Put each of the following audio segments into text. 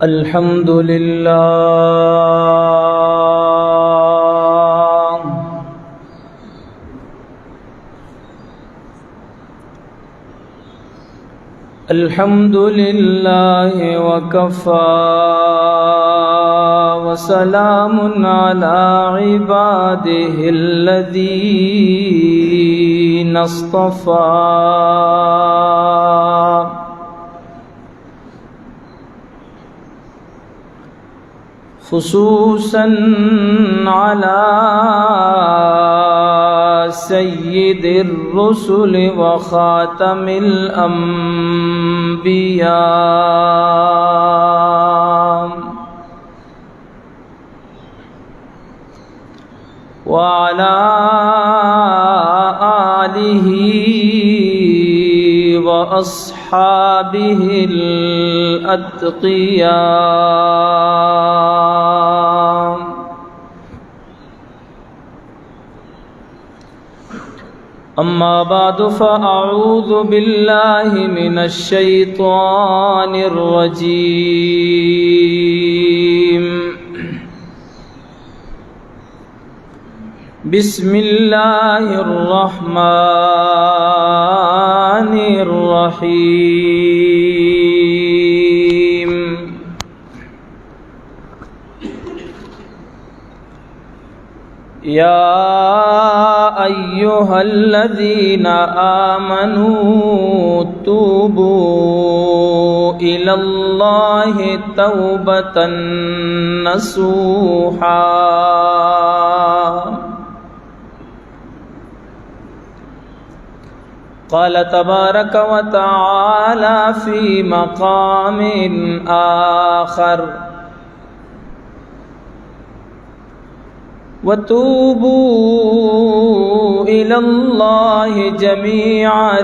الحمد للہ الحمد للہ وکفى وسلام علی عباده الذین اصطفى خصوصاً على سید الرسل وخاتم الانبیاء وعلى آلہ وأصحابه الأتقياء أما بعد فأعوذ بالله من الشيطان الرجيم بسم الله الرحمن الرحيم يا أيها الذين آمنوا توبوا إلى الله توبة نصوحا قال تبارك وتعالى في مقام آخر وتوبوا إلى الله جميعا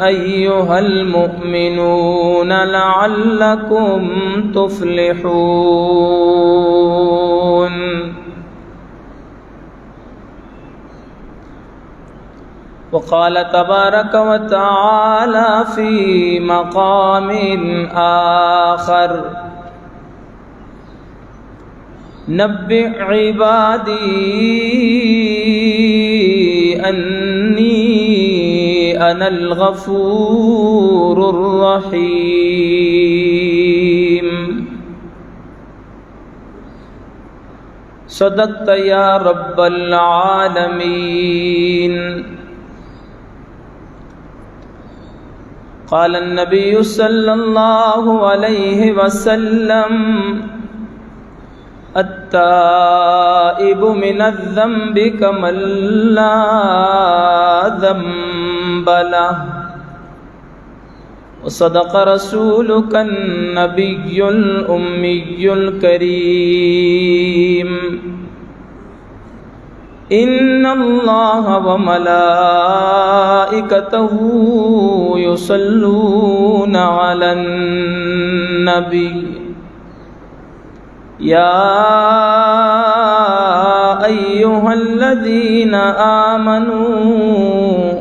أيها المؤمنون لعلكم تفلحون وقال تبارك وتعالى في مقام آخر نبئ عبادي أني أنا الغفور الرحيم صدقت يا رب العالمين قال النبي صلى الله عليه وسلم التائب من الذنب كمن لا ذنب له وصدق رسولك النبي الأمي الكريم إن الله وملائكته يصلون على النبي يا أيها الذين آمنوا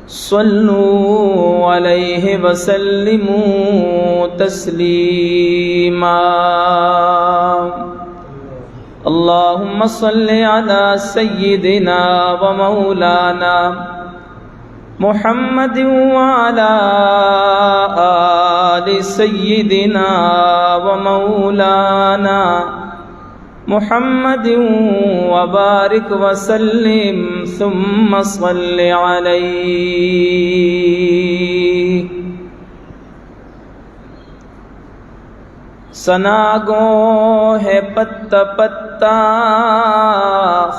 صلوا عليه وسلموا تسليما اللهم صل على سيدنا ومولانا محمد وعلى آل سيدنا ومولانا محمد وبارك وسلم ثم صل عليه ثنا گو ہے پتا پتا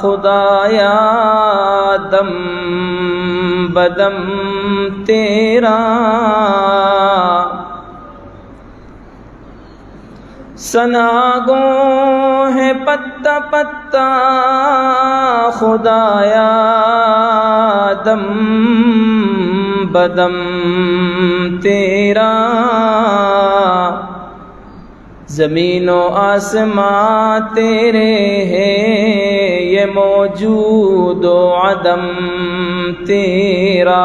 خدایا دم بدم تیرا ثنا گو ہے پتا پتا خدایا دم بدم تیرا زمین و آسمان تیرے ہیں یہ موجود و عدم تیرا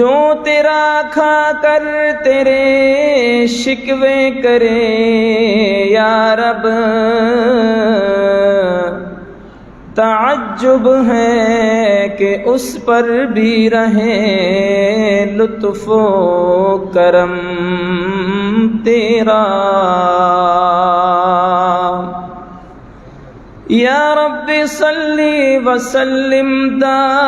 جو تیرا کھا کر تیرے شکوے کرے یا رب، تعجب ہے کہ اس پر بھی رہے لطف و کرم تیرا۔ یا رب صلی وسلم دائما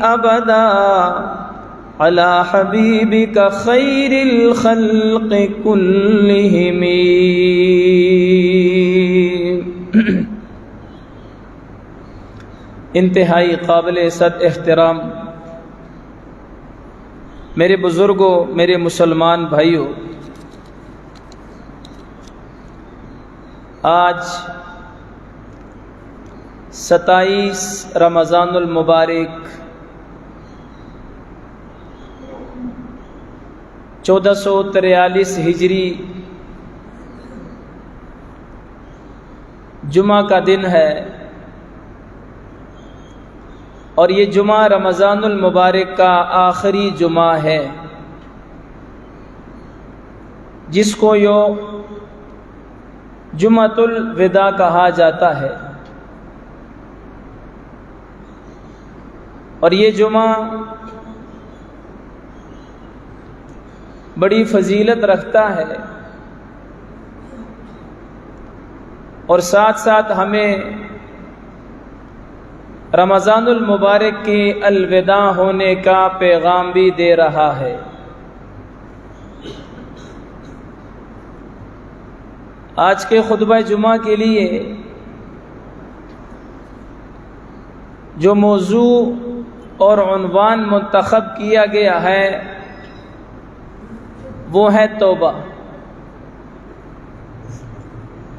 ابدا علی حبیبک خیر الخلق کلہم۔ انتہائی قابل صد احترام میرے بزرگوں، میرے مسلمان بھائیوں، آج 27 رمضان المبارک 1443 ہجری جمعہ کا دن ہے، اور یہ جمعہ رمضان المبارک کا آخری جمعہ ہے، جس کو جمعۃ الوداع کہا جاتا ہے۔ اور یہ جمعہ بڑی فضیلت رکھتا ہے، اور ساتھ ساتھ ہمیں رمضان المبارک کے الوداع ہونے کا پیغام بھی دے رہا ہے۔ آج کے خطبہ جمعہ کے لیے جو موضوع اور عنوان منتخب کیا گیا ہے وہ ہے توبہ،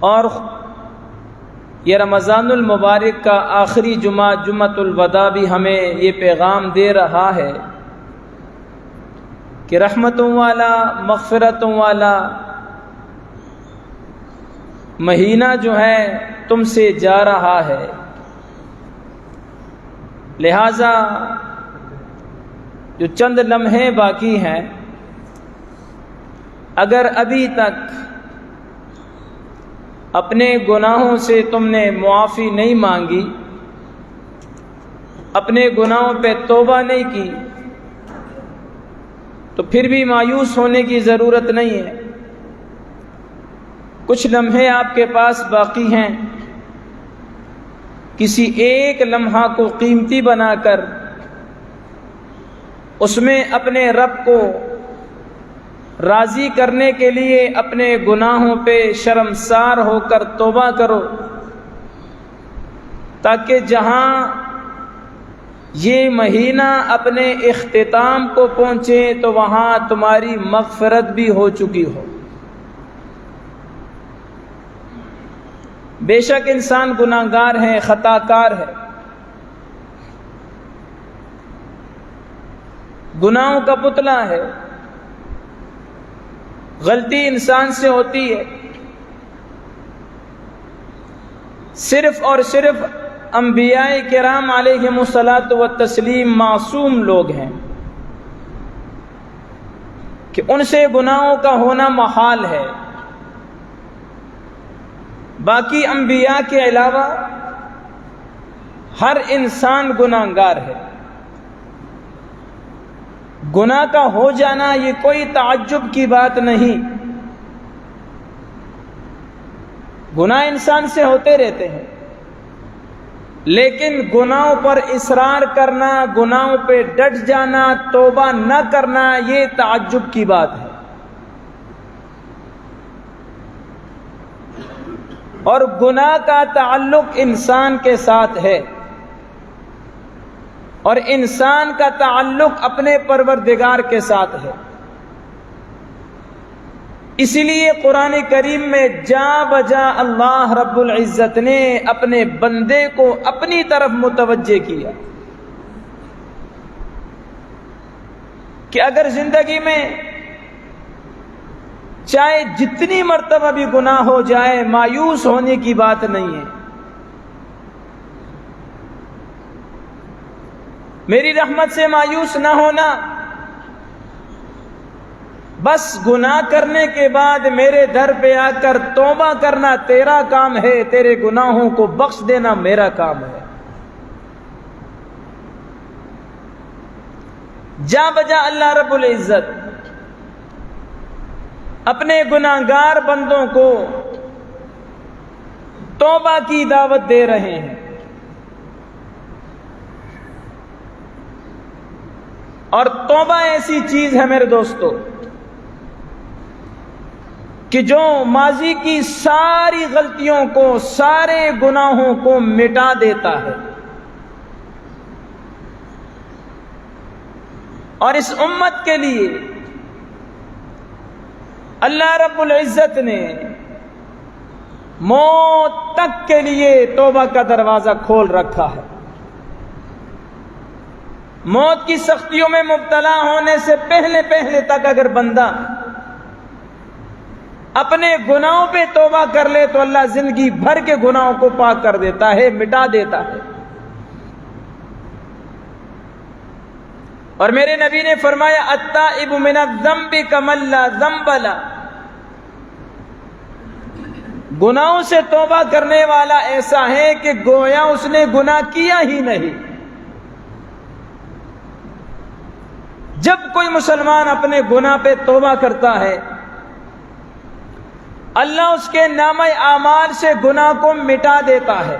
اور یہ رمضان المبارک کا آخری جمعہ جمعۃ الوداع بھی ہمیں یہ پیغام دے رہا ہے کہ رحمتوں والا، مغفرتوں والا مہینہ جو ہے تم سے جا رہا ہے، لہذا جو چند لمحے باقی ہیں، اگر ابھی تک اپنے گناہوں سے تم نے معافی نہیں مانگی، اپنے گناہوں پہ توبہ نہیں کی، تو پھر بھی مایوس ہونے کی ضرورت نہیں ہے۔ کچھ لمحے آپ کے پاس باقی ہیں، کسی ایک لمحہ کو قیمتی بنا کر اس میں اپنے رب کو راضی کرنے کے لیے اپنے گناہوں پہ شرمسار ہو کر توبہ کرو، تاکہ جہاں یہ مہینہ اپنے اختتام کو پہنچے تو وہاں تمہاری مغفرت بھی ہو چکی ہو۔ بے شک انسان گناہگار ہے، خطا کار ہے، گناہوں کا پتلا ہے، غلطی انسان سے ہوتی ہے۔ صرف اور صرف انبیاء کرام علیہم الصلاۃ والتسلیم معصوم لوگ ہیں کہ ان سے گناہوں کا ہونا محال ہے۔ باقی انبیاء کے علاوہ ہر انسان گناہگار ہے۔ گناہ کا ہو جانا یہ کوئی تعجب کی بات نہیں، گناہ انسان سے ہوتے رہتے ہیں، لیکن گناہوں پر اصرار کرنا، گناہوں پہ ڈٹ جانا، توبہ نہ کرنا، یہ تعجب کی بات ہے۔ اور گناہ کا تعلق انسان کے ساتھ ہے، اور انسان کا تعلق اپنے پروردگار کے ساتھ ہے۔ اسی لیے قرآن کریم میں جا بجا اللہ رب العزت نے اپنے بندے کو اپنی طرف متوجہ کیا کہ اگر زندگی میں چاہے جتنی مرتبہ بھی گناہ ہو جائے، مایوس ہونے کی بات نہیں ہے۔ میری رحمت سے مایوس نہ ہونا، بس گناہ کرنے کے بعد میرے در پہ آ کر توبہ کرنا تیرا کام ہے، تیرے گناہوں کو بخش دینا میرا کام ہے۔ جا بجا اللہ رب العزت اپنے گناہگار بندوں کو توبہ کی دعوت دے رہے ہیں، اور توبہ ایسی چیز ہے میرے دوستو کہ جو ماضی کی ساری غلطیوں کو، سارے گناہوں کو مٹا دیتا ہے۔ اور اس امت کے لیے اللہ رب العزت نے موت تک کے لیے توبہ کا دروازہ کھول رکھا ہے۔ موت کی سختیوں میں مبتلا ہونے سے پہلے تک اگر بندہ اپنے گناہوں پہ توبہ کر لے تو اللہ زندگی بھر کے گناہوں کو پاک کر دیتا ہے، مٹا دیتا ہے۔ اور میرے نبی نے فرمایا التائب من الذنب کمن لا ذنب له، گناہوں سے توبہ کرنے والا ایسا ہے کہ گویا اس نے گناہ کیا ہی نہیں۔ جب کوئی مسلمان اپنے گناہ پہ توبہ کرتا ہے، اللہ اس کے نامہ اعمال سے گناہ کو مٹا دیتا ہے۔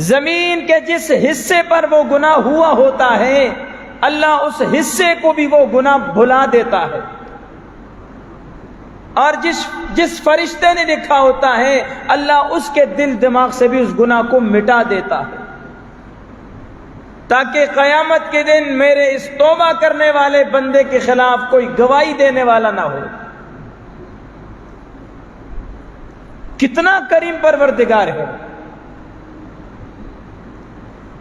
زمین کے جس حصے پر وہ گناہ ہوا ہوتا ہے، اللہ اس حصے کو بھی وہ گناہ بھلا دیتا ہے، اور جس فرشتے نے لکھا ہوتا ہے اللہ اس کے دل دماغ سے بھی اس گناہ کو مٹا دیتا ہے، تاکہ قیامت کے دن میرے اس توبہ کرنے والے بندے کے خلاف کوئی گواہی دینے والا نہ ہو۔ کتنا کریم پروردگار ہے۔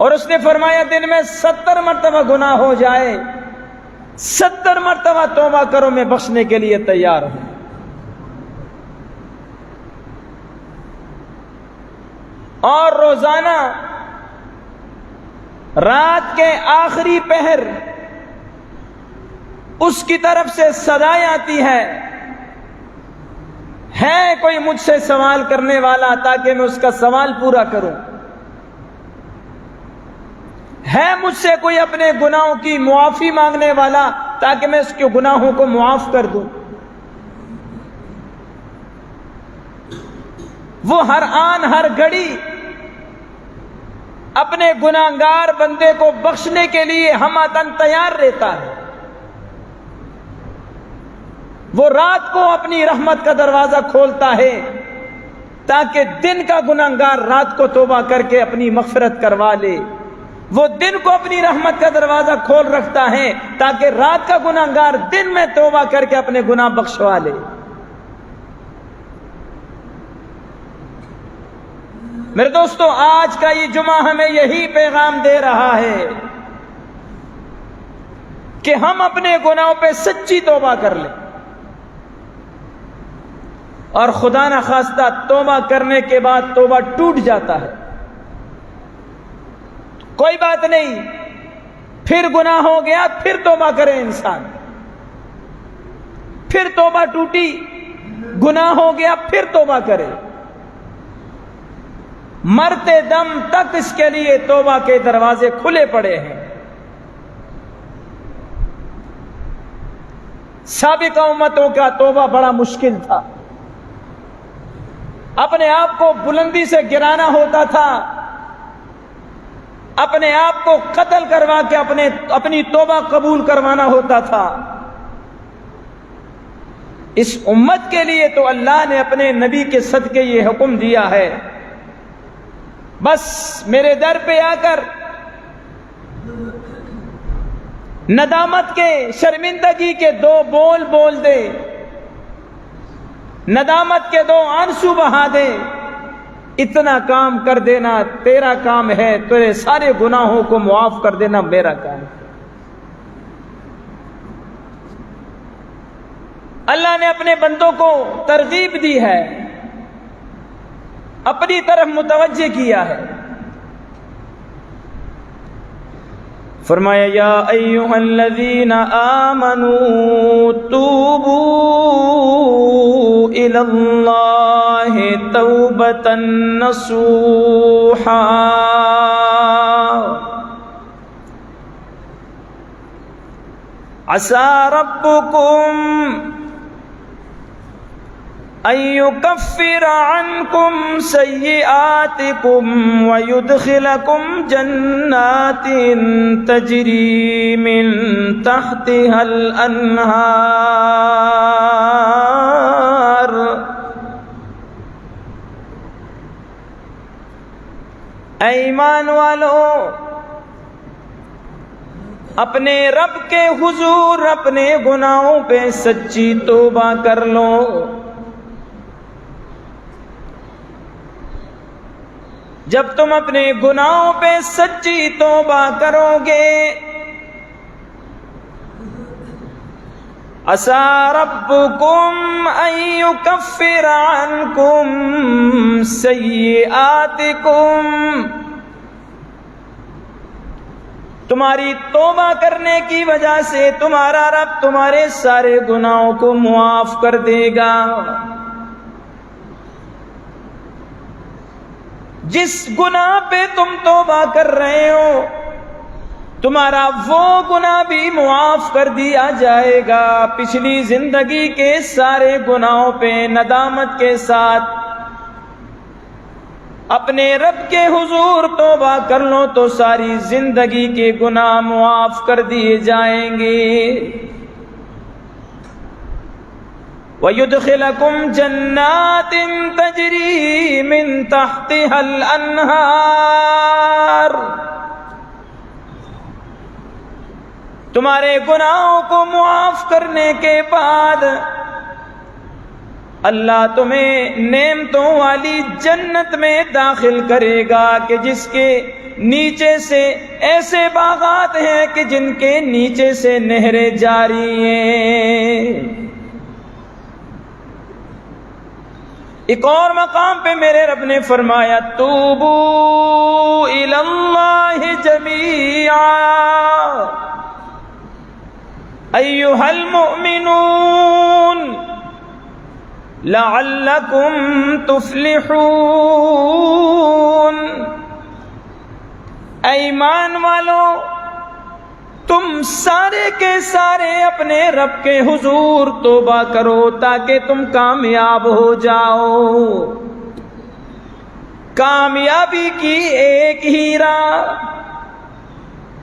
اور اس نے فرمایا دن میں 70 مرتبہ گناہ ہو جائے، 70 مرتبہ توبہ کرو، میں بخشنے کے لیے تیار ہوں۔ اور روزانہ رات کے آخری پہر اس کی طرف سے صدائیں آتی ہے کوئی مجھ سے سوال کرنے والا تاکہ میں اس کا سوال پورا کروں، ہے مجھ سے کوئی اپنے گناہوں کی معافی مانگنے والا تاکہ میں اس کے گناہوں کو معاف کر دوں۔ وہ ہر آن ہر گھڑی اپنے گناہگار بندے کو بخشنے کے لیے ہمدن تیار رہتا ہے۔ وہ رات کو اپنی رحمت کا دروازہ کھولتا ہے تاکہ دن کا گناہگار رات کو توبہ کر کے اپنی مغفرت کروا لے۔ وہ دن کو اپنی رحمت کا دروازہ کھول رکھتا ہے تاکہ رات کا گناہگار دن میں توبہ کر کے اپنے گناہ بخشوا لے۔ میرے دوستو، آج کا یہ جمعہ ہمیں یہی پیغام دے رہا ہے کہ ہم اپنے گناہوں پہ سچی توبہ کر لیں، اور خدا نخواستہ توبہ کرنے کے بعد توبہ ٹوٹ جاتا ہے، کوئی بات نہیں، پھر گناہ ہو گیا پھر توبہ کرے انسان، پھر توبہ ٹوٹی، گناہ ہو گیا پھر توبہ کرے، مرتے دم تک اس کے لیے توبہ کے دروازے کھلے پڑے ہیں۔ سابقہ امتوں کا توبہ بڑا مشکل تھا، اپنے آپ کو بلندی سے گرانا ہوتا تھا، اپنے آپ کو قتل کروا کے اپنی توبہ قبول کروانا ہوتا تھا۔ اس امت کے لیے تو اللہ نے اپنے نبی کے صدقے یہ حکم دیا ہے، بس میرے در پہ آ کر ندامت کے، شرمندگی کے 2 بول بول دے، ندامت کے 2 آنسو بہا دے، اتنا کام کر دینا تیرا کام ہے، تیرے سارے گناہوں کو معاف کر دینا میرا کام ہے۔ اللہ نے اپنے بندوں کو ترغیب دی ہے، اپنی طرف متوجہ کیا ہے، فرمایا یا ایھا الذین آمنوا توبوا الی اللہ توبۃ نصوحا عسى ربكم أن يكفر عنكم سيئاتكم ويدخلكم جنات تجري من تحتها الأنهار ایمان والو، اپنے رب کے حضور اپنے گناہوں پہ سچی توبہ کر لو۔ جب تم اپنے گناہوں پہ سچی توبہ کرو گے، عسى ربكم أن يكفر عنكم سيئاتكم، تمہاری توبہ کرنے کی وجہ سے تمہارا رب تمہارے سارے گناہوں کو معاف کر دے گا۔ جس گناہ پہ تم توبہ کر رہے ہو، تمہارا وہ گناہ بھی معاف کر دیا جائے گا۔ پچھلی زندگی کے سارے گناہوں پہ ندامت کے ساتھ اپنے رب کے حضور توبہ کر لو تو ساری زندگی کے گناہ معاف کر دیے جائیں گے۔ وَيُدْخِلَكُمْ جَنَّاتٍ تَجْرِي مِن تَحْتِهَا الْأَنْهَارُ، تمہارے گناہوں کو معاف کرنے کے بعد اللہ تمہیں نعمتوں والی جنت میں داخل کرے گا کہ جس کے نیچے سے ایسے باغات ہیں کہ جن کے نیچے سے نہریں جاری ہیں۔ ایک اور مقام پہ میرے رب نے فرمایا توبوا الی اللہ جمیعا ایھا المؤمنون لعلکم تفلحون، ایمان والو تم سارے کے سارے اپنے رب کے حضور توبہ کرو تاکہ تم کامیاب ہو جاؤ۔ کامیابی کی ایک ہی راہ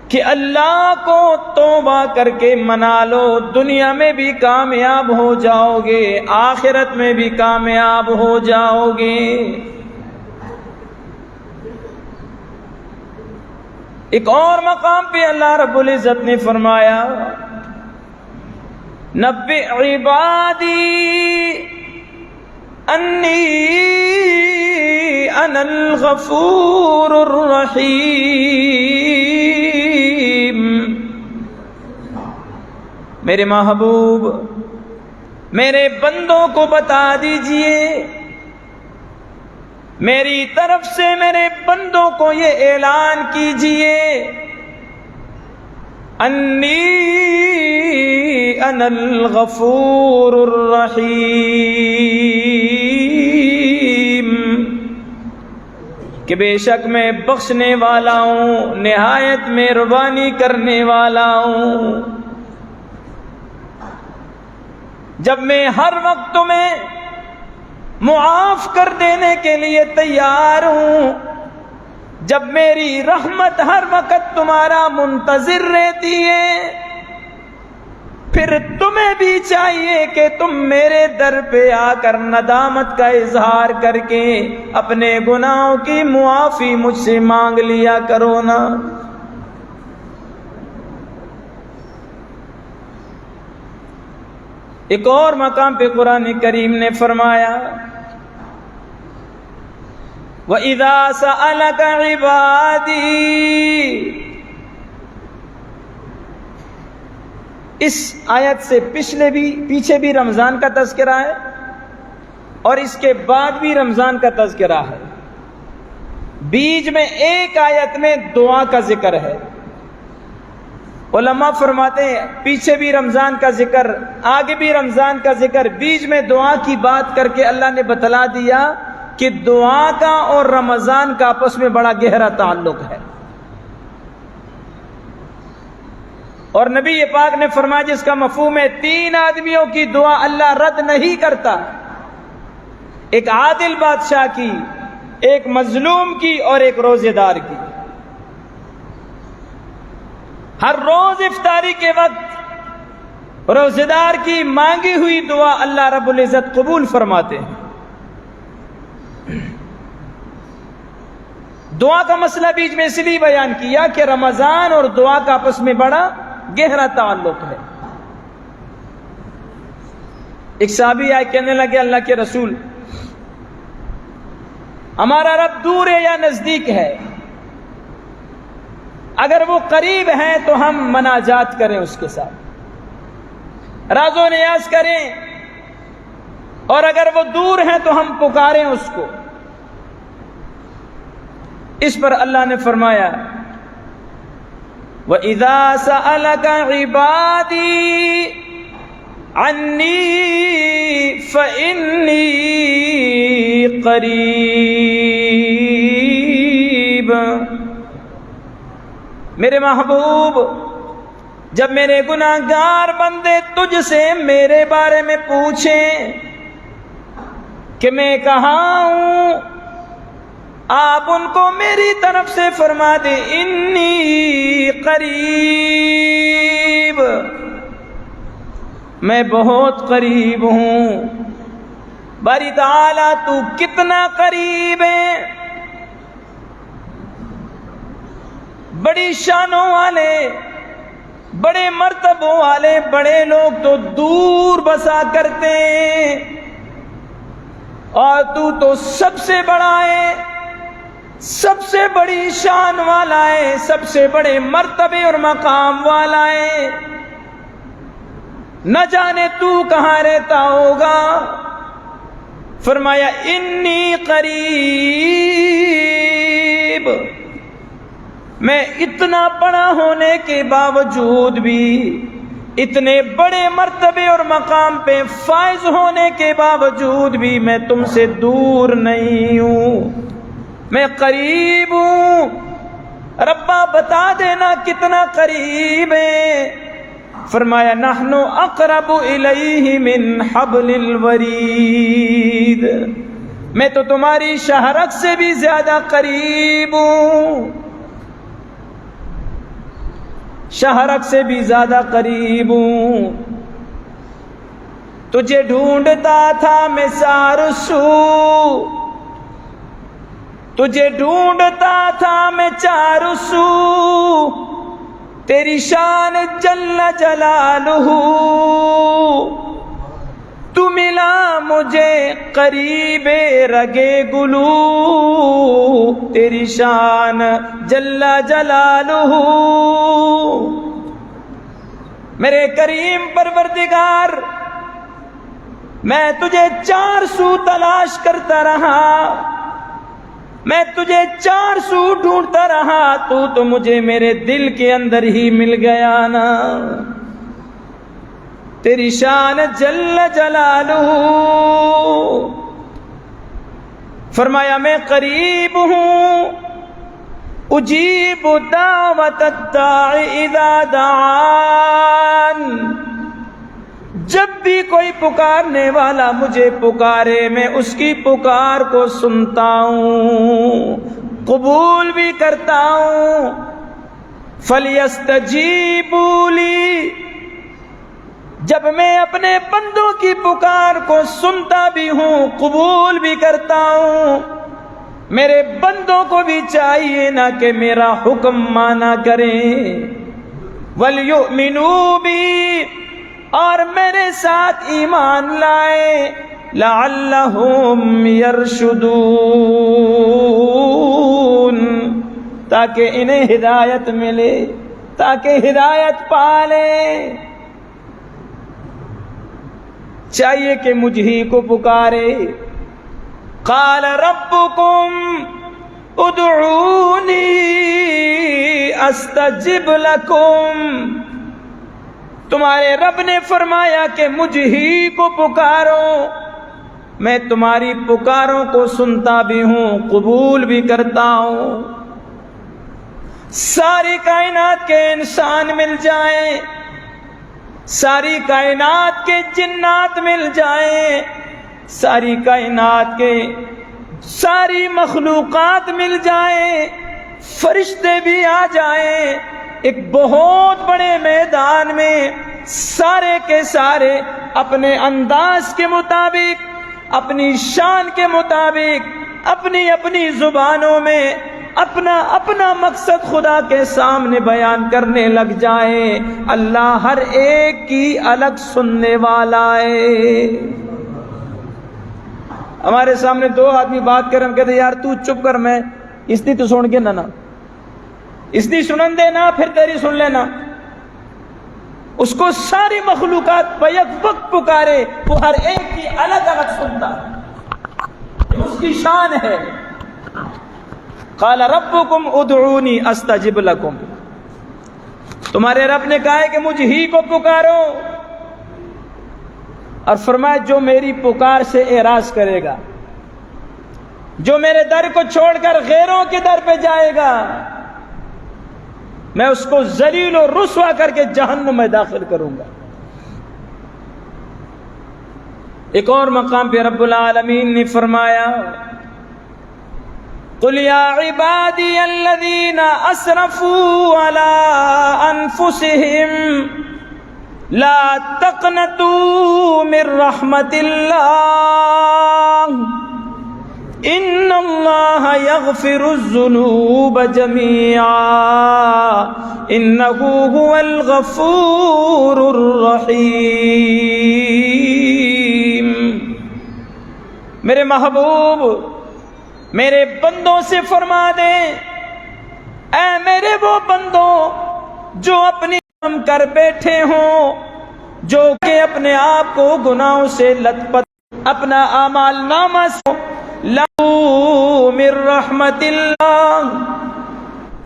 کہ اللہ کو توبہ کر کے منا لو، دنیا میں بھی کامیاب ہو جاؤ گے، آخرت میں بھی کامیاب ہو جاؤ گے۔ ایک اور مقام پہ اللہ رب العزت نے فرمایا نبئ عبادی انی انا الغفور الرحیم، میرے محبوب میرے بندوں کو بتا دیجئے، میری طرف سے میرے بندوں کو یہ اعلان کیجئے انی انا الغفور الرحیم، کہ بے شک میں بخشنے والا ہوں، نہایت مہربانی کرنے والا ہوں۔ جب میں ہر وقت تمہیں معاف کر دینے کے لیے تیار ہوں، جب میری رحمت ہر وقت تمہارا منتظر رہتی ہے، پھر تمہیں بھی چاہیے کہ تم میرے در پہ آ کر ندامت کا اظہار کر کے اپنے گناہوں کی معافی مجھ سے مانگ لیا کرو نا۔ ایک اور مقام پہ قرآن کریم نے فرمایا وَإِذَا سَأَلَكَ عِبَادِي، اس آیت سے پیچھے بھی رمضان کا تذکرہ ہے اور اس کے بعد بھی رمضان کا تذکرہ ہے، بیچ میں ایک آیت میں دعا کا ذکر ہے۔ علماء فرماتے ہیں پیچھے بھی رمضان کا ذکر، آگے بھی رمضان کا ذکر، بیچ میں دعا کی بات کر کے اللہ نے بتلا دیا کہ دعا کا اور رمضان کا آپس میں بڑا گہرا تعلق ہے۔ اور نبی پاک نے فرمایا جس کا مفہوم ہے 3 آدمیوں کی دعا اللہ رد نہیں کرتا، ایک عادل بادشاہ کی، ایک مظلوم کی اور ایک روزے دار کی۔ ہر روز افطاری کے وقت روزے دار کی مانگی ہوئی دعا اللہ رب العزت قبول فرماتے ہیں۔ دعا کا مسئلہ بیچ میں اس لیے بیان کیا کہ رمضان اور دعا کا آپس میں بڑا گہرا تعلق ہے۔ ایک صحابی آئے کہنے لگے اللہ کے رسول، ہمارا رب دور ہے یا نزدیک ہے؟ اگر وہ قریب ہے تو ہم مناجات کریں اس کے ساتھ، راز و نیاز کریں، اور اگر وہ دور ہے تو ہم پکاریں اس کو۔ اس پر اللہ نے فرمایا وَإِذَا سَأَلَكَ عِبَادِي عَنِّي فَإِنِّي قَرِيبٌ۔ میرے محبوب، جب میرے گناہگار بندے تجھ سے میرے بارے میں پوچھیں کہ میں کہاں ہوں، آپ ان کو میری طرف سے فرما دیں انی قریب، میں بہت قریب ہوں۔ باری تعالیٰ تو کتنا قریب ہے، بڑی شانوں والے، بڑے مرتبوں والے بڑے لوگ تو دور بسا کرتے ہیں، اور تو سب سے بڑا ہے، سب سے بڑی شان والا ہے، سب سے بڑے مرتبے اور مقام والا ہے، نہ جانے تو کہاں رہتا ہوگا۔ فرمایا انی قریب، میں اتنا بڑا ہونے کے باوجود بھی، اتنے بڑے مرتبے اور مقام پہ فائز ہونے کے باوجود بھی میں تم سے دور نہیں ہوں، میں قریب ہوں۔ ربا بتا دینا کتنا قریب ہے۔ فرمایا نحن اقرب الیہ من حبل الورید، میں تو تمہاری شہرت سے بھی زیادہ قریب ہوں، شہرت سے بھی زیادہ قریب ہوں۔ تجھے ڈھونڈتا تھا میں چاروں سو، تجھے ڈھونڈتا تھا میں چاروں سو، تیری شان جل جلالہ، تو ملا مجھے قریب رگے گلو، تیری شان جل جلالہ۔ میرے کریم پروردگار، میں تجھے 400 تلاش کرتا رہا، میں تجھے 400 ڈھونڈتا رہا، تو مجھے میرے دل کے اندر ہی مل گیا نا۔ تیری شان جل جلالہ۔ فرمایا میں قریب ہوں، اجیب دعوت الداع اذا دعان، جب بھی کوئی پکارنے والا مجھے پکارے میں اس کی پکار کو سنتا ہوں، قبول بھی کرتا ہوں۔ فَلْيَسْتَجِيبُوا لِي، جب میں اپنے بندوں کی پکار کو سنتا بھی ہوں، قبول بھی کرتا ہوں، میرے بندوں کو بھی چاہیے نا کہ میرا حکم مانا کریں۔ وَلْيُؤْمِنُوا بِي، اور میرے ساتھ ایمان لائے، لَعَلَّهُمْ يَرْشُدُونَ، تاکہ انہیں ہدایت ملے، تاکہ ہدایت پالے۔ چاہیے کہ مجھ ہی کو پکارے۔ قال ربکم ادعونی استجب لکم، تمہارے رب نے فرمایا کہ مجھ ہی کو پکارو، میں تمہاری پکاروں کو سنتا بھی ہوں، قبول بھی کرتا ہوں۔ ساری کائنات کے انسان مل جائیں، ساری کائنات کے جنات مل جائیں، ساری کائنات کے ساری مخلوقات مل جائیں، فرشتے بھی آ جائیں، ایک بہت بڑے میدان میں سارے کے سارے اپنے انداز کے مطابق، اپنی شان کے مطابق، اپنی اپنی زبانوں میں اپنا اپنا مقصد خدا کے سامنے بیان کرنے لگ جائیں، اللہ ہر ایک کی الگ سننے والا ہے۔ ہمارے سامنے دو آدمی بات کریں، ہم کہتے یار تو چپ کر، میں اس دی تو سن کے نہ اس دی سنن دے نا، پھر تیری سن لینا۔ اس کو ساری مخلوقات بیک وقت پکارے، وہ ہر ایک کی الگ الگ سنتا ہے، اس کی شان ہے۔ قال ربکم ادعونی استجب لکم، تمہارے رب نے کہا ہے کہ مجھ ہی کو پکارو، اور فرمایا جو میری پکار سے اعراض کرے گا، جو میرے در کو چھوڑ کر غیروں کے در پہ جائے گا، میں اس کو ذلیل و رسوا کر کے جہنم میں داخل کروں گا۔ ایک اور مقام پہ رب العالمین نے فرمایا قل یا عبادی الذین اسرفوا علی انفسہم لا تقنطوا من رحمت اللہ ان اللہ یغفر الذنوب جميعا انہ هو الغفور الرحیم۔ میرے محبوب میرے بندوں سے فرما دے، اے میرے وہ بندوں جو اپنی کام کر بیٹھے ہوں، جو کہ اپنے آپ کو گناہوں سے لت پت، اپنا اعمال نامہ سے لہو من رحمت اللہ،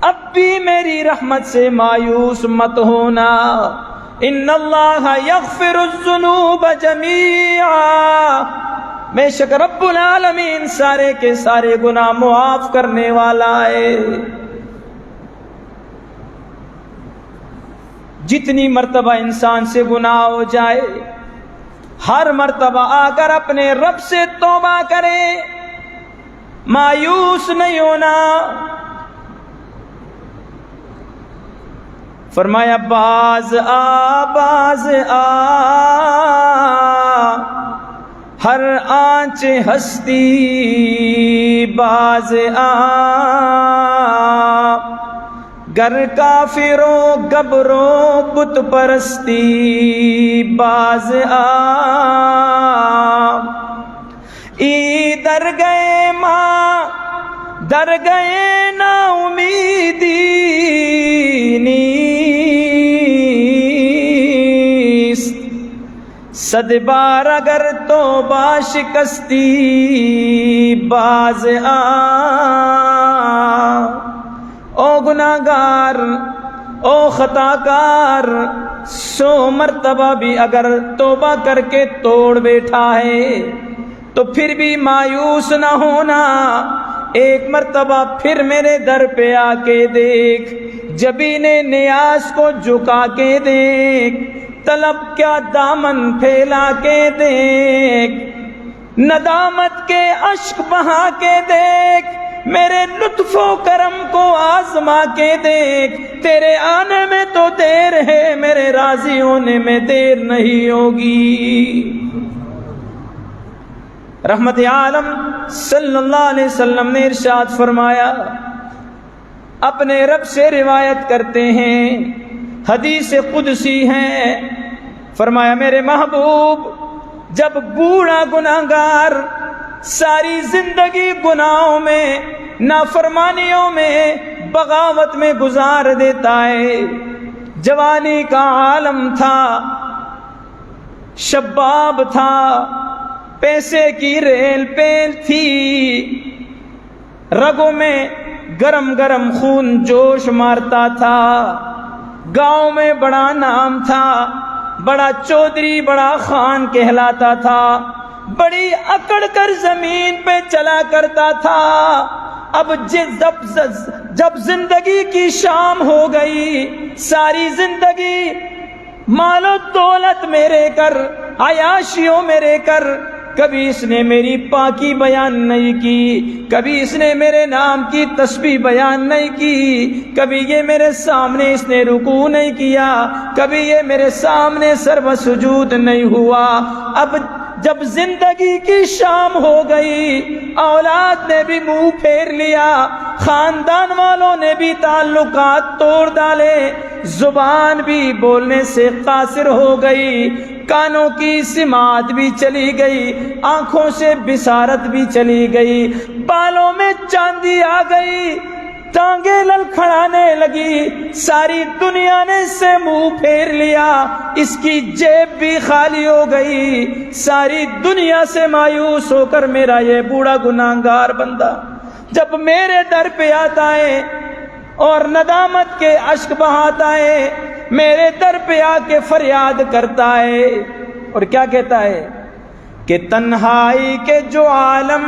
اب بھی میری رحمت سے مایوس مت ہونا، ان اللہ یغفر الذنوب جمیعا، بے شک رب العالمین سارے کے سارے گناہ معاف کرنے والا ہے۔ جتنی مرتبہ انسان سے گناہ ہو جائے، ہر مرتبہ آ کر اپنے رب سے توبہ کرے، مایوس نہیں ہونا۔ فرمایا باز آ ہر آنچ ہستی باز آ، گر کافروں گبروں بت پرستی باز آ، ای در گئے ماں در گئے نا امیدی نیست، صد بار اگر توبہ شکستی باز آ، او گناہگار او خطاکار، 100 مرتبہ بھی اگر توبہ کر کے توڑ بیٹھا ہے تو پھر بھی مایوس نہ ہونا، ایک مرتبہ پھر میرے در پہ آ کے دیکھ، جبین نیاز کو جھکا کے دیکھ، طلب کیا دامن پھیلا کے دیکھ، ندامت کے اشک بہا کے دیکھ، میرے لطف و کرم کو آزما کے دیکھ، تیرے آنے میں تو دیر ہے، میرے راضی ہونے میں دیر نہیں ہوگی۔ رحمت عالم صلی اللہ علیہ وسلم نے ارشاد فرمایا، اپنے رب سے روایت کرتے ہیں، حدیث قدسی ہے، فرمایا میرے محبوب جب بوڑھا گناہگار ساری زندگی گناہوں میں، نافرمانیوں میں، بغاوت میں گزار دیتا ہے، جوانی کا عالم تھا، شباب تھا، پیسے کی ریل پیل تھی، رگوں میں گرم گرم خون جوش مارتا تھا، گاؤں میں بڑا نام تھا، بڑا چودھری، بڑا خان کہلاتا تھا، بڑی اکڑ کر زمین پہ چلا کرتا تھا۔ اب جب زندگی کی شام ہو گئی، ساری زندگی مال و دولت میرے کر، عیاشیوں میرے کر، کبھی اس نے میری پاکی بیان نہیں کی، کبھی اس نے میرے نام کی تسبیح بیان نہیں کی، کبھی یہ میرے سامنے اس نے رکوع نہیں کیا، کبھی یہ میرے سامنے سرو سجود نہیں ہوا۔ اب جب زندگی کی شام ہو گئی، اولاد نے بھی منہ پھیر لیا، خاندان والوں نے بھی تعلقات توڑ ڈالے، زبان بھی بولنے سے قاصر ہو گئی، کانوں کی سماعت بھی چلی گئی، آنکھوں سے بصارت بھی چلی گئی، بالوں میں چاندی آ گئی، ٹانگیں لڑکھڑانے لگی، ساری دنیا نے اس سے منہ پھیر لیا، اس کی جیب بھی خالی ہو گئی، ساری دنیا سے مایوس ہو کر میرا یہ بوڑھا گناہگار بندہ جب میرے در پہ آتا ہے اور ندامت کے اشک بہاتا ہے، میرے در پہ آ کے فریاد کرتا ہے، اور کیا کہتا ہے کہ تنہائی کے جو عالم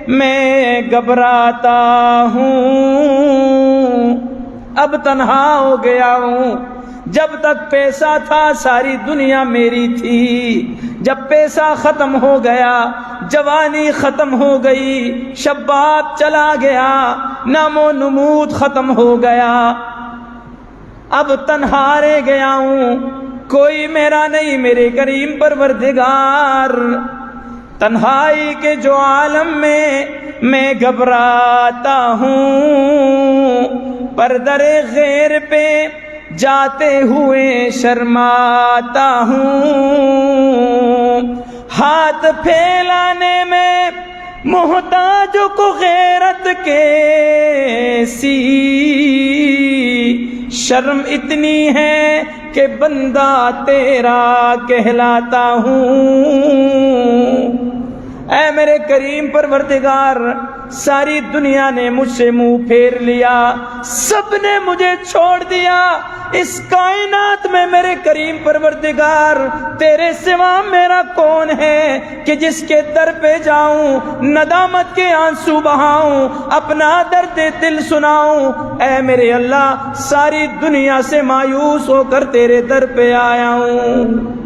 میں گھبراتا ہوں، اب تنہا ہو گیا ہوں، جب تک پیسہ تھا ساری دنیا میری تھی، جب پیسہ ختم ہو گیا، جوانی ختم ہو گئی، شباب چلا گیا، نام و نمود ختم ہو گیا، اب تنہا رہ گیا ہوں، کوئی میرا نہیں میرے کریم پروردگار، تنہائی کے جو عالم میں گھبراتا ہوں، پر در غیر پہ جاتے ہوئے شرماتا ہوں، ہاتھ پھیلانے میں محتاج کو غیرت کے سی، شرم اتنی ہے کہ بندہ تیرا کہلاتا ہوں۔ اے میرے کریم پروردگار، ساری دنیا نے مجھ سے منہ پھیر لیا، سب نے مجھے چھوڑ دیا، اس کائنات میں میرے کریم پروردگار تیرے سوا میرا کون ہے کہ جس کے در پہ جاؤں، ندامت کے آنسو بہاؤں، اپنا درد دل سناؤں۔ اے میرے اللہ، ساری دنیا سے مایوس ہو کر تیرے در پہ آیا ہوں۔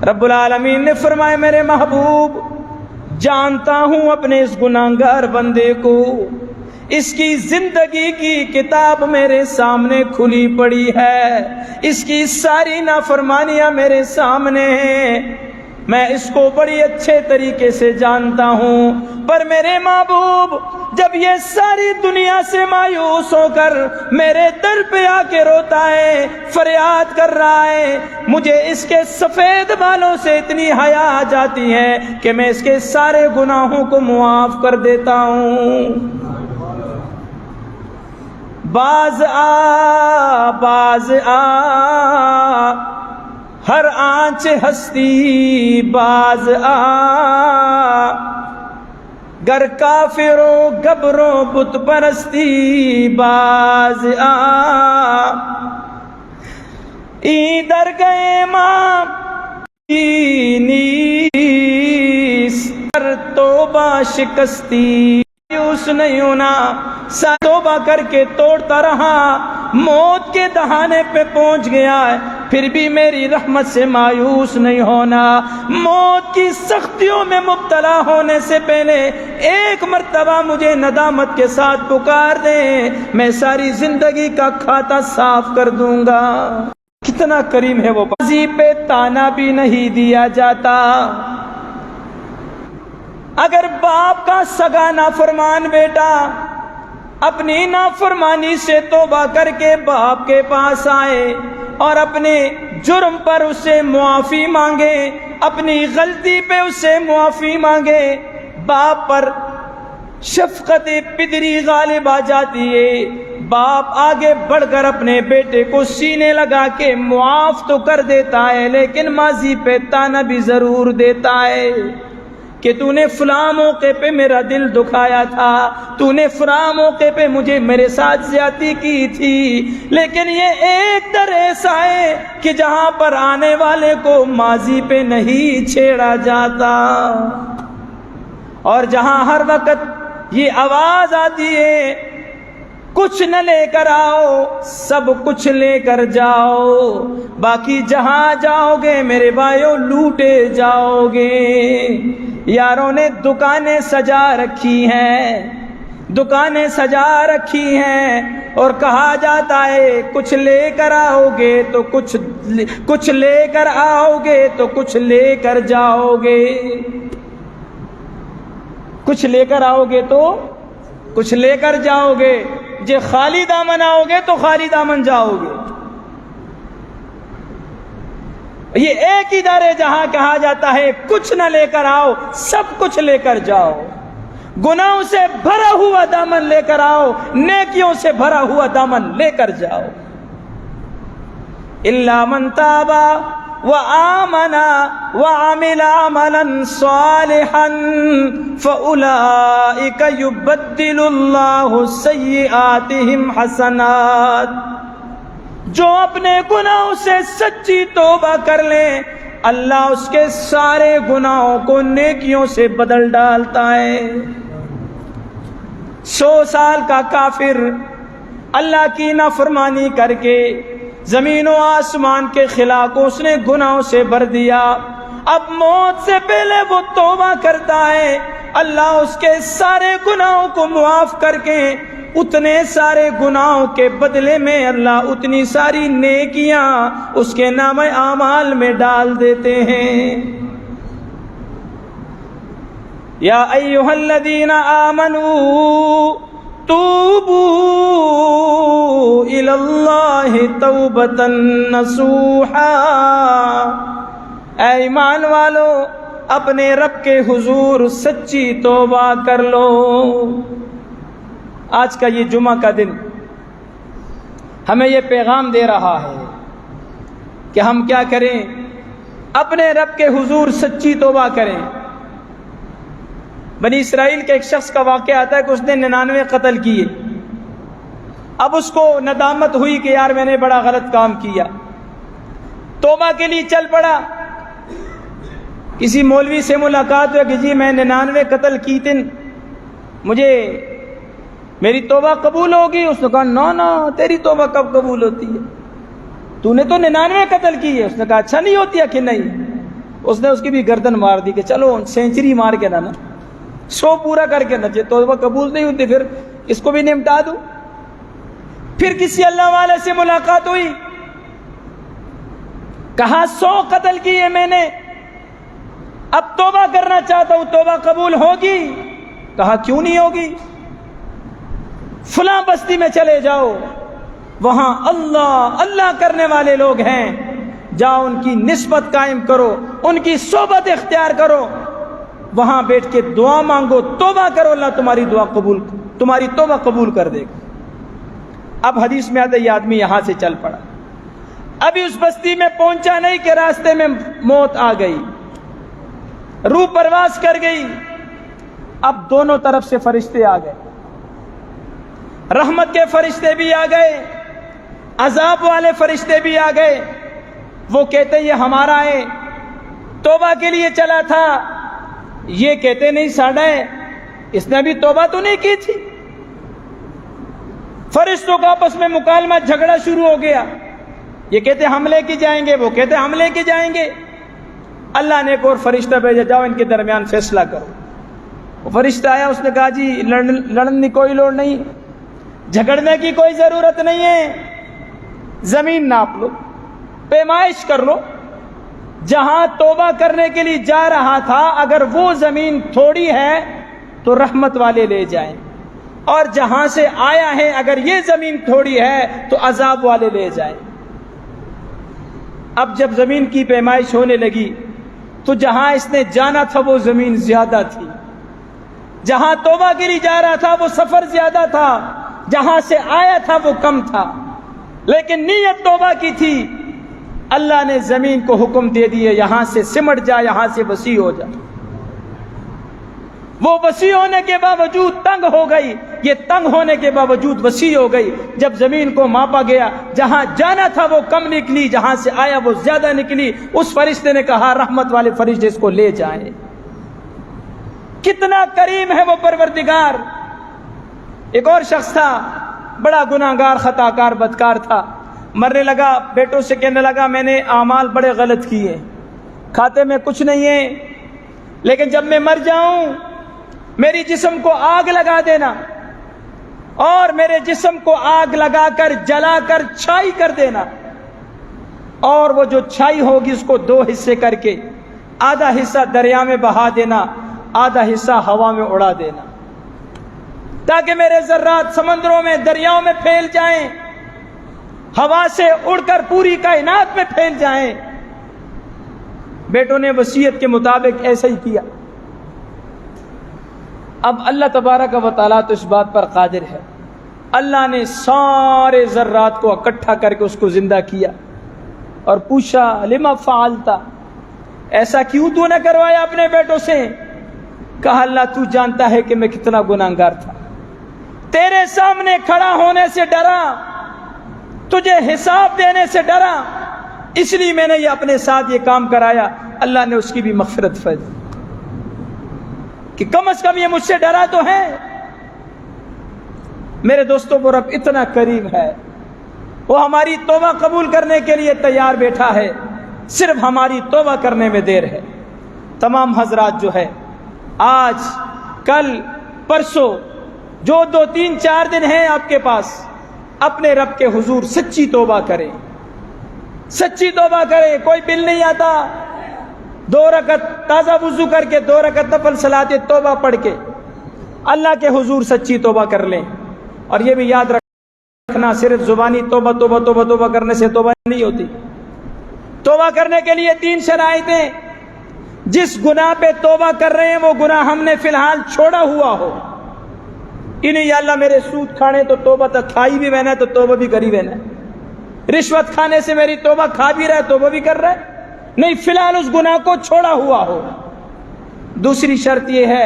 رب العالمین نے فرمایا میرے محبوب، جانتا ہوں اپنے اس گناہگار بندے کو، اس کی زندگی کی کتاب میرے سامنے کھلی پڑی ہے، اس کی ساری نافرمانیاں میرے سامنے ہیں، میں اس کو بڑی اچھے طریقے سے جانتا ہوں، پر میرے محبوب جب یہ ساری دنیا سے مایوس ہو کر میرے در پہ آ کے روتا ہے، فریاد کر رہا ہے، مجھے اس کے سفید بالوں سے اتنی حیا آ جاتی ہے کہ میں اس کے سارے گناہوں کو معاف کر دیتا ہوں۔ باز آ ہر آنچ ہستی باز آ، گر کافروں گبروں بت پرستی باز آ، ادھر گئے ماں نیس کر توبہ شکستی، مایوس نہیں ہونا، توبہ کر کے توڑتا رہا، موت کے دہانے پہ پہنچ گیا ہے، پھر بھی میری رحمت سے مایوس نہیں ہونا، موت کی سختیوں میں مبتلا ہونے سے پہلے ایک مرتبہ مجھے ندامت کے ساتھ پکار دیں، میں ساری زندگی کا کھاتا صاف کر دوں گا۔ کتنا کریم ہے وہ، ماضی پہ تانا بھی نہیں دیا جاتا۔ اگر باپ کا سگا نافرمان بیٹا اپنی نافرمانی سے توبہ کر کے باپ کے پاس آئے اور اپنے جرم پر اس سے معافی مانگے، اپنی غلطی پہ اس سے معافی مانگے، باپ پر شفقت پدری غالب آ جاتی ہے، باپ آگے بڑھ کر اپنے بیٹے کو سینے لگا کے معاف تو کر دیتا ہے، لیکن ماضی پہ تانا بھی ضرور دیتا ہے کہ تو نے فلاں موقع پہ میرا دل دکھایا تھا، تو نے فلاں موقع پہ مجھے میرے ساتھ زیادتی کی تھی، لیکن یہ ایک در ایسا ہے کہ جہاں پر آنے والے کو ماضی پہ نہیں چھیڑا جاتا، اور جہاں ہر وقت یہ آواز آتی ہے کچھ نہ لے کر آؤ سب کچھ لے کر جاؤ، باقی جہاں جاؤ گے میرے بھائیو لوٹے جاؤ گے۔ یاروں نے دکانیں سجا رکھی ہیں، دکانیں سجا رکھی ہیں، اور کہا جاتا ہے کچھ لے کر آؤ گے تو کچھ لے کر آؤ گے تو کچھ لے کر جاؤ گے، کچھ لے کر آؤ گے تو کچھ لے کر جاؤ گے، جے خالی دامن آؤ گے تو خالی دامن جاؤ گے۔ یہ ایک ہی در ہے جہاں کہا جاتا ہے کچھ نہ لے کر آؤ سب کچھ لے کر جاؤ، گناہوں سے بھرا ہوا دامن لے کر آؤ، نیکیوں سے بھرا ہوا دامن لے کر جاؤ۔ الا من تاب وآمن وعمل عملا صالحا فأولئک یبدل اللہ سیئاتہم حسنات، جو اپنے گناہوں سے سچی توبہ کر لیں اللہ اس کے سارے گناہوں کو نیکیوں سے بدل ڈالتا ہے۔ 100 سال کا کافر اللہ کی نافرمانی کر کے زمین و آسمان کے خلاف اس نے گناہوں سے بھر دیا، اب موت سے پہلے وہ توبہ کرتا ہے، اللہ اس کے سارے گناہوں کو معاف کر کے اتنے سارے گناہوں کے بدلے میں اللہ اتنی ساری نیکیاں اس کے نام اعمال میں ڈال دیتے ہیں۔ یا ایھا الذین آمنوا توبوا الی اللہ توبۃ نصوحا، اے ایمان والو اپنے رب کے حضور سچی توبہ کر لو۔ آج کا یہ جمعہ کا دن ہمیں یہ پیغام دے رہا ہے کہ ہم کیا کریں، اپنے رب کے حضور سچی توبہ کریں۔ بنی اسرائیل کے ایک شخص کا واقعہ آتا ہے کہ اس نے 99 قتل کیے، اب اس کو ندامت ہوئی کہ یار میں نے بڑا غلط کام کیا، توبہ کے لیے چل پڑا۔ کسی مولوی سے ملاقات ہوئی کہ جی میں 99 قتل کی تھی، مجھے میری توبہ قبول ہوگی؟ اس نے کہا نہ تیری توبہ کب قبول ہوتی ہے، تو نے تو 99 قتل کی ہے۔ اس نے کہا اچھا نہیں ہوتی ہے کہ نہیں؟ اس نے اس کی بھی گردن مار دی کہ چلو سینچری مار کے نا 100 پورا کر کے نہ، توبہ قبول نہیں ہوتی پھر اس کو بھی نمٹا دوں۔ پھر کسی اللہ والے سے ملاقات ہوئی، کہا 100 قتل کیے میں نے، اب توبہ کرنا چاہتا ہوں، توبہ قبول ہوگی؟ کہا کیوں نہیں ہوگی؟ فلاں بستی میں چلے جاؤ، وہاں اللہ اللہ کرنے والے لوگ ہیں، جاؤ ان کی نسبت قائم کرو، ان کی صحبت اختیار کرو، وہاں بیٹھ کے دعا مانگو، توبہ کرو، اللہ تمہاری توبہ قبول کر دے گا۔ اب حدیث میں آتا یہ آدمی یہاں سے چل پڑا، ابھی اس بستی میں پہنچا نہیں کہ راستے میں موت آ گئی، روح پرواز کر گئی۔ اب دونوں طرف سے فرشتے آ گئے، رحمت کے فرشتے بھی آ گئے، عذاب والے فرشتے بھی آ گئے۔ وہ کہتے یہ ہمارا ہے، توبہ کے لیے چلا تھا، یہ کہتے نہیں ساڑھا ہے، اس نے ابھی توبہ تو نہیں کی تھی۔ فرشتوں کا آپس میں مکالمہ جھگڑا شروع ہو گیا، یہ کہتے ہم لے کے جائیں گے، وہ کہتے ہم لے کے جائیں گے۔ اللہ نے ایک اور فرشتہ بھیجا، جاؤ ان کے درمیان فیصلہ کرو۔ وہ فرشتہ آیا، اس نے کہا جی لڑنے کی کوئی لوڑ نہیں، جھگڑنے کی کوئی ضرورت نہیں ہے، زمین ناپ لو، پیمائش کر لو، جہاں توبہ کرنے کے لیے جا رہا تھا اگر وہ زمین تھوڑی ہے تو رحمت والے لے جائیں، اور جہاں سے آیا ہے اگر یہ زمین تھوڑی ہے تو عذاب والے لے جائیں۔ اب جب زمین کی پیمائش ہونے لگی تو جہاں اس نے جانا تھا وہ زمین زیادہ تھی، جہاں توبہ کے لیے جا رہا تھا وہ سفر زیادہ تھا، جہاں سے آیا تھا وہ کم تھا، لیکن نیت توبہ کی تھی۔ اللہ نے زمین کو حکم دے دیے یہاں سے سمٹ جا، یہاں سے وسیع ہو جا۔ وہ وسیع ہونے کے باوجود تنگ ہو گئی، یہ تنگ ہونے کے باوجود وسیع ہو گئی۔ جب زمین کو ماپا گیا، جہاں جانا تھا وہ کم نکلی، جہاں سے آیا وہ زیادہ نکلی۔ اس فرشتے نے کہا رحمت والے فرشتے اس کو لے جائیں۔ کتنا کریم ہے وہ پروردگار۔ ایک اور شخص تھا، بڑا گناہگار، خطا کار، بدکار تھا، مرنے لگا، بیٹوں سے کہنے لگا میں نے اعمال بڑے غلط کیے، کھاتے میں کچھ نہیں ہے، لیکن جب میں مر جاؤں میری جسم کو آگ لگا دینا اور میرے جسم کو آگ لگا کر جلا کر چھائی کر دینا، اور وہ جو چھائی ہوگی اس کو 2 حصے کر کے آدھا حصہ دریا میں بہا دینا، آدھا حصہ ہوا میں اڑا دینا، تاکہ میرے ذرات سمندروں میں، دریاؤں میں پھیل جائیں، ہوا سے اڑ کر پوری کائنات میں پھیل جائیں۔ بیٹوں نے وصیت کے مطابق ایسا ہی کیا۔ اب اللہ تبارک و تعالیٰ تو اس بات پر قادر ہے، اللہ نے سارے ذرات کو اکٹھا کر کے اس کو زندہ کیا اور پوچھا لما فعلت، ایسا کیوں تو نے کروایا اپنے بیٹوں سے؟ کہا اللہ تو جانتا ہے کہ میں کتنا گناہگار تھا، تیرے سامنے کھڑا ہونے سے ڈرا، تجھے حساب دینے سے ڈرا، اس لیے میں نے یہ اپنے ساتھ یہ کام کرایا۔ اللہ نے اس کی بھی مغفرت فرمائی کہ کم از کم یہ مجھ سے ڈرا تو ہے۔ میرے دوستوں وہ رب اتنا کریم ہے، وہ ہماری توبہ قبول کرنے کے لیے تیار بیٹھا ہے، صرف ہماری توبہ کرنے میں دیر ہے۔ تمام حضرات جو ہے آج کل پرسوں جو 2 3 4 دن ہیں آپ کے پاس، اپنے رب کے حضور سچی توبہ کریں، سچی توبہ کریں۔ کوئی بل نہیں آتا، 2 رکعت تازہ وضو کر کے 2 رکعت نفل صلاۃ توبہ پڑھ کے اللہ کے حضور سچی توبہ کر لیں۔ اور یہ بھی یاد رکھنا صرف زبانی توبہ توبہ توبہ توبہ کرنے سے توبہ نہیں ہوتی۔ توبہ کرنے کے لیے 3 شرائطیں، جس گناہ پہ توبہ کر رہے ہیں وہ گناہ ہم نے فی الحال چھوڑا ہوا ہو، انہیں یا اللہ میرے سود کھانے تو توبہ تک کھائی بھی بہنا ہے تو توبہ بھی کری بہنا ہے، رشوت کھانے سے میری توبہ کھا بھی رہا ہے توبہ بھی کر رہا ہے، نہیں فی الحال اس گناہ کو چھوڑا ہوا ہو۔ دوسری شرط یہ ہے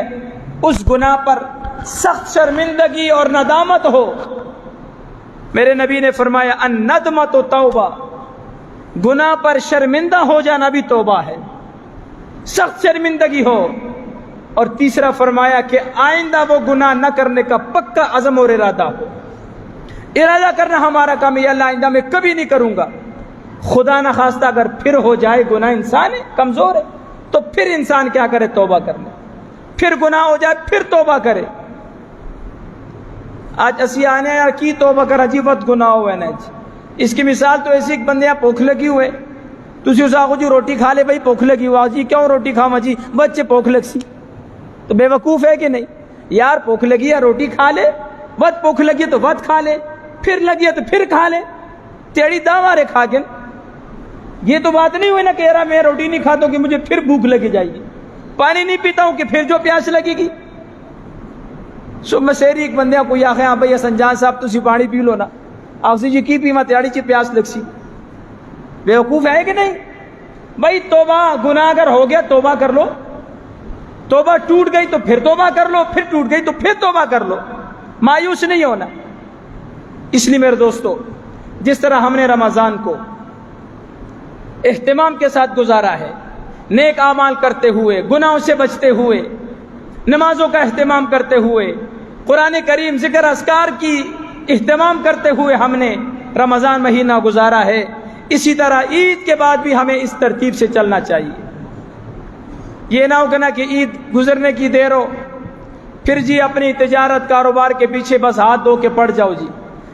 اس گناہ پر سخت شرمندگی اور ندامت ہو۔ میرے نبی نے فرمایا الندمۃ توبہ، گناہ پر شرمندہ ہو جانا بھی توبہ ہے، سخت شرمندگی ہو۔ اور تیسرا فرمایا کہ آئندہ وہ گناہ نہ کرنے کا پکا عزم اور ارادہ ہو، ارادہ کرنا ہمارا کام ہے، اللہ آئندہ میں کبھی نہیں کروں گا۔ خدا نہ خواستہ اگر پھر ہو جائے گناہ، انسان ہے کمزور ہے، تو پھر انسان کیا کرے؟ توبہ کرنے، پھر گناہ ہو جائے پھر توبہ کرے۔ آج اسی آنے یار کی توبہ کر جی وقت گناہ ہوئے نا جی۔ اس کی مثال تو ایسی ایک بندے بھوک لگی ہوئے، تسی اس آخو جی روٹی کھا لے بھائی بھوک لگی ہوا جی، کیوں روٹی کھاواں جی؟ بچے بھوک لگ سی، تو بے وقوف ہے کہ نہیں؟ یار بھوک لگی ہے روٹی کھا لے، وقت بھوک لگی ہے تو وقت کھا لے، پھر لگی ہے تو پھر کھا لے، تیڑی داوارے کھا کے۔ یہ تو بات نہیں ہوئی نا کہ یار میں روٹی نہیں کھاتا ہوں کہ مجھے پھر بھوک لگی جائے گی، پانی نہیں پیتا ہوں کہ پھر جو پیاس لگے گی۔ صبح سیری ایک بندے کو آخے ہاں بھائی سنجان صاحب تسی پانی پی لو نا، آپ سے جی کی پیما تیاری چی پیاس لگ سی، بے وقوف ہے کہ نہیں؟ بھائی توبہ، گناہ اگر ہو گیا توبہ کر لو، توبہ ٹوٹ گئی تو پھر توبہ کر لو، پھر ٹوٹ گئی تو پھر توبہ کر لو، مایوس نہیں ہونا۔ اس لیے میرے دوستو جس طرح ہم نے رمضان کو اہتمام کے ساتھ گزارا ہے، نیک اعمال کرتے ہوئے، گناہوں سے بچتے ہوئے، نمازوں کا اہتمام کرتے ہوئے، قرآن کریم ذکر اذکار کی اہتمام کرتے ہوئے ہم نے رمضان مہینہ گزارا ہے، اسی طرح عید کے بعد بھی ہمیں اس ترتیب سے چلنا چاہیے۔ یہ نہ ہو کہ عید گزرنے کی دیر ہو پھر جی اپنی تجارت کاروبار کے پیچھے بس ہاتھ دھو کے پڑ جاؤ جی،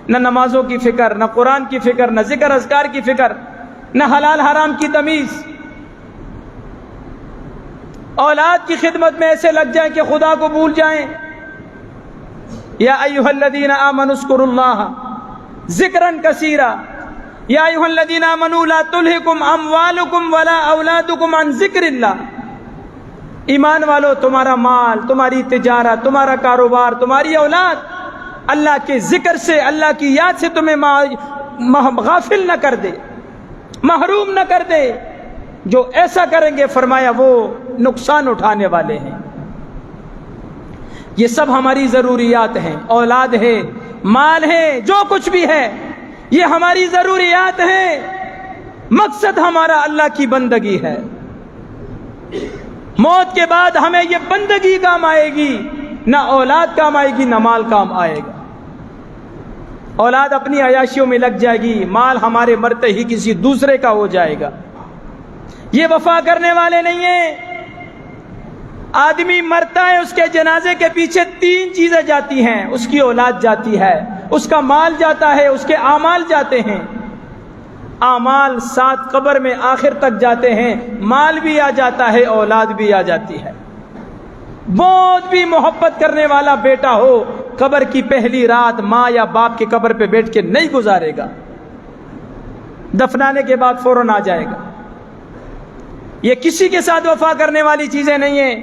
نہ نمازوں کی فکر، نہ قرآن کی فکر، نہ ذکر اذکار کی فکر، نہ حلال حرام کی تمیز۔ اولاد کی خدمت میں ایسے لگ جائیں کہ خدا کو بھول جائیں۔ یا ایھا الذین آمنوا اذکروا اللہ ذکرا کثیرا، یا ایھا الذین آمنوا لا تلھکم اموالکم ولا اولادکم عن ذکر اللہ۔ ایمان والو تمہارا مال، تمہاری تجارت، تمہارا کاروبار، تمہاری اولاد اللہ کے ذکر سے، اللہ کی یاد سے تمہیں غافل نہ کر دے، محروم نہ کر دے۔ جو ایسا کریں گے فرمایا وہ نقصان اٹھانے والے ہیں۔ یہ سب ہماری ضروریات ہیں، اولاد ہے، مال ہے، جو کچھ بھی ہے یہ ہماری ضروریات ہیں، مقصد ہمارا اللہ کی بندگی ہے۔ موت کے بعد ہمیں یہ بندگی کام آئے گی، نہ اولاد کام آئے گی نہ مال کام آئے گا۔ اولاد اپنی عیاشیوں میں لگ جائے گی، مال ہمارے مرتے ہی کسی دوسرے کا ہو جائے گا۔ یہ وفا کرنے والے نہیں ہیں۔ آدمی مرتا ہے، اس کے جنازے کے پیچھے 3 چیزیں جاتی ہیں، اس کی اولاد جاتی ہے، اس کا مال جاتا ہے، اس کے اعمال جاتے ہیں۔ اعمال 7 قبر میں آخر تک جاتے ہیں، مال بھی آ جاتا ہے، اولاد بھی آ جاتی ہے۔ بہت بھی محبت کرنے والا بیٹا ہو، قبر کی پہلی رات ماں یا باپ کی قبر پہ بیٹھ کے نہیں گزارے گا، دفنانے کے بعد فوراً آ جائے گا۔ یہ کسی کے ساتھ وفا کرنے والی چیزیں نہیں ہیں۔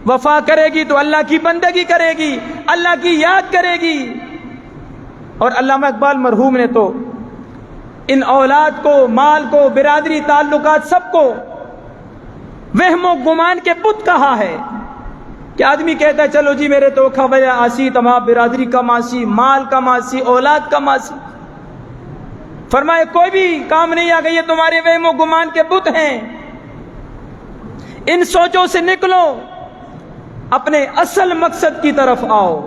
وفا کرے گی تو اللہ کی بندگی کرے گی، اللہ کی یاد کرے گی۔ اور علامہ اقبال مرحوم نے تو ان اولاد کو، مال کو، برادری تعلقات سب کو وہم و گمان کے بت کہا ہے کہ آدمی کہتا ہے چلو جی میرے تو خبر آسی، تمام برادری کم آسی، مال کم آسی، اولاد کم آسی۔ فرمائے کوئی بھی کام نہیں آ گئی، یہ تمہارے وہم و گمان کے بت ہیں۔ ان سوچوں سے نکلو، اپنے اصل مقصد کی طرف آؤ۔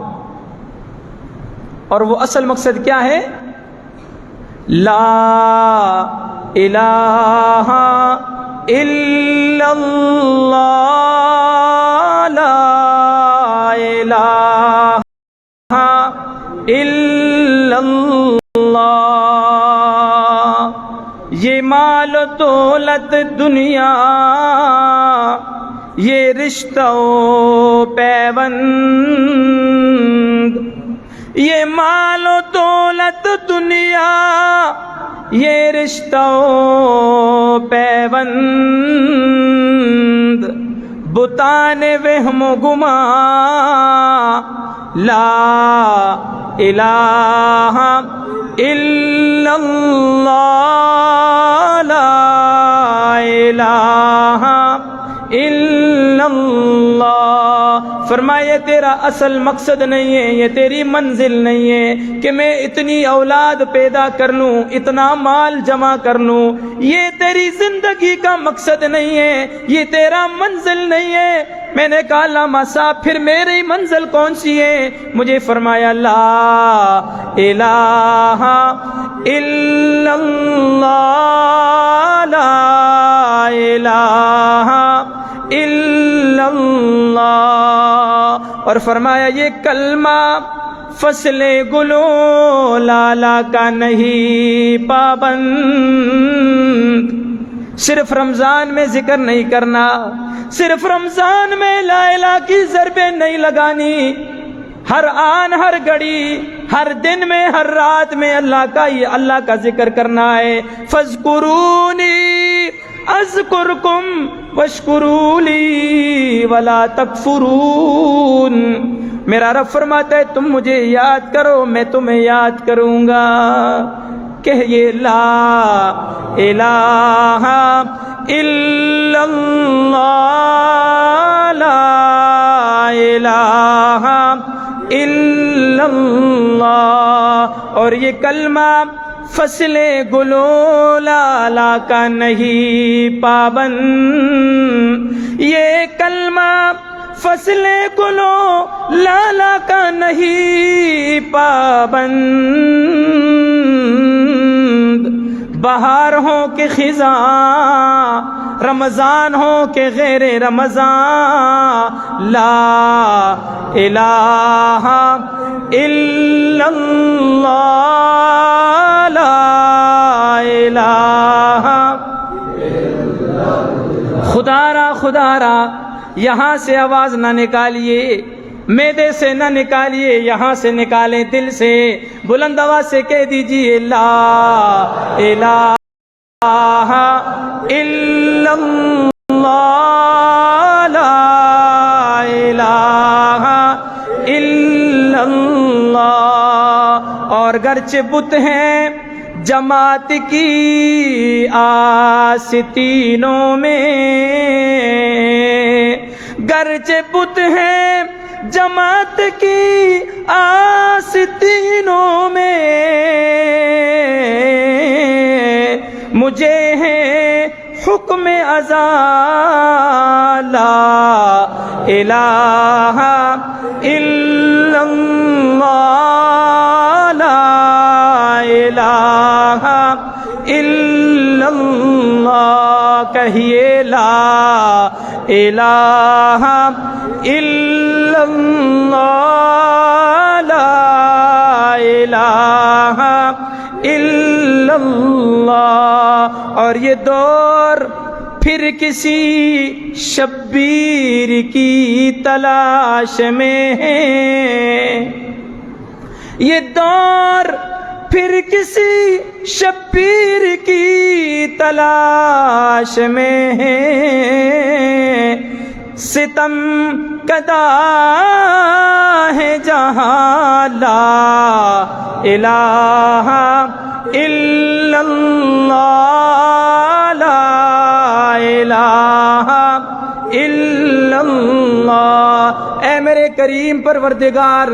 اور وہ اصل مقصد کیا ہے؟ لا الہ الا اللہ، لا الہ الا اللہ۔ یہ مال و دولت دنیا، یہ رشتہ و پیوند، یہ مال و دولت دنیا، یہ رشتہ و پیوند، بتان وہم و گماں، لا الہ الا اللہ، لا الہ الا اللہ۔ فرمائے تیرا اصل مقصد نہیں ہے، یہ تیری منزل نہیں ہے کہ میں اتنی اولاد پیدا کر لوں، اتنا مال جمع کر لوں، یہ تیری زندگی کا مقصد نہیں ہے، یہ تیرا منزل نہیں ہے۔ میں نے کہا علامہ صاحب پھر میری منزل کون سی ہے؟ مجھے فرمایا لا الہ الا اللہ، لا الہ الا اللہ۔ اور فرمایا یہ کلمہ فصل گلو لالا کا نہیں پابند، صرف رمضان میں ذکر نہیں کرنا، صرف رمضان میں لا الہ کی ضربیں نہیں لگانی، ہر آن ہر گھڑی، ہر دن میں، ہر رات میں اللہ کا ذکر کرنا ہے۔ فاذکرونی اذکرکم واشکروا لی ولا تکفرون۔ میرا رب فرماتا ہے تم مجھے یاد کرو، میں تمہیں یاد کروں گا۔ کہیے لا الہ الا اللہ، لا الہ الا اللہ۔ اور یہ کلمہ فصل گلو لالا کا نہیں پابند، یہ کلمہ فصل گلو لالا کا نہیں پابند، بہار ہو کہ خزاں، رمضان ہو کہ غیر رمضان، لا الہ الا اللہ، لا الہ خدا را یہاں سے آواز نہ نکالیے، میدے سے نہ نکالیے، یہاں سے نکالیں دل سے، بلند آواز سے کہہ دیجئے لا الہ الا اللہ، لا الہ الا اللہ۔ اور گرچہ بت ہیں جماعت کی آستینوں میں، گرچہ بت ہیں جماعت کی آستینوں میں مجھے ہے حکم ازا لا الہ الا اللہ لا الہ الا اللہ کہیے لا الہ الا اللہ لا الہ الا اللہ. اور یہ دور پھر کسی شبیر کی تلاش میں ہے، یہ دور پھر کسی شبیر کی تلاش میں ہے، ستم کدا ہے جہاں لا الہ الا اللہ لا الہ الا اللہ. اے میرے کریم پروردگار،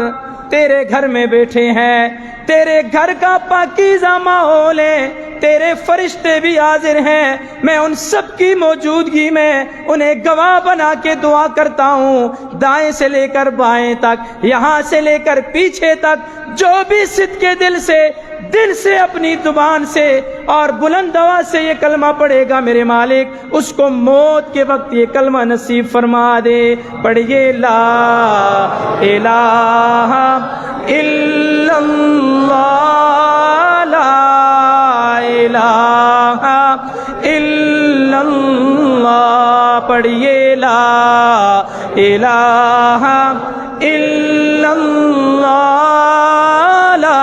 تیرے گھر میں بیٹھے ہیں، تیرے گھر کا پاکیزہ ماحول ہے، تیرے فرشتے بھی حاضر ہیں، میں ان سب کی موجودگی میں انہیں گواہ بنا کے دعا کرتا ہوں، دائیں سے لے کر بائیں تک، یہاں سے لے کر پیچھے تک، جو بھی صدق کے دل سے اپنی زبان سے اور بلند آواز سے یہ کلمہ پڑھے گا میرے مالک، اس کو موت کے وقت یہ کلمہ نصیب فرما دے. پڑھیے لا الہ الا اللہ لا الہ الا اللہ. پڑھیے لا الہ الا اللہ لا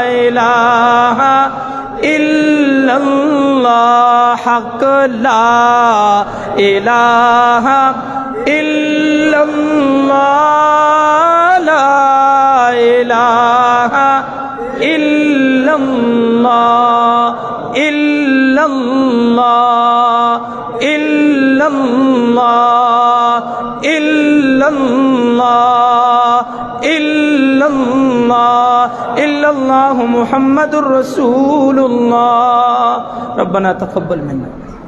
الہ الا اللہ. حق لا الہ الا اللہ لا الہ الا اللہ الا اللہ الا اللہ الا اللہ الا اللہ الا اللہ محمد الرسول اللہ. ربنا تقبل منا.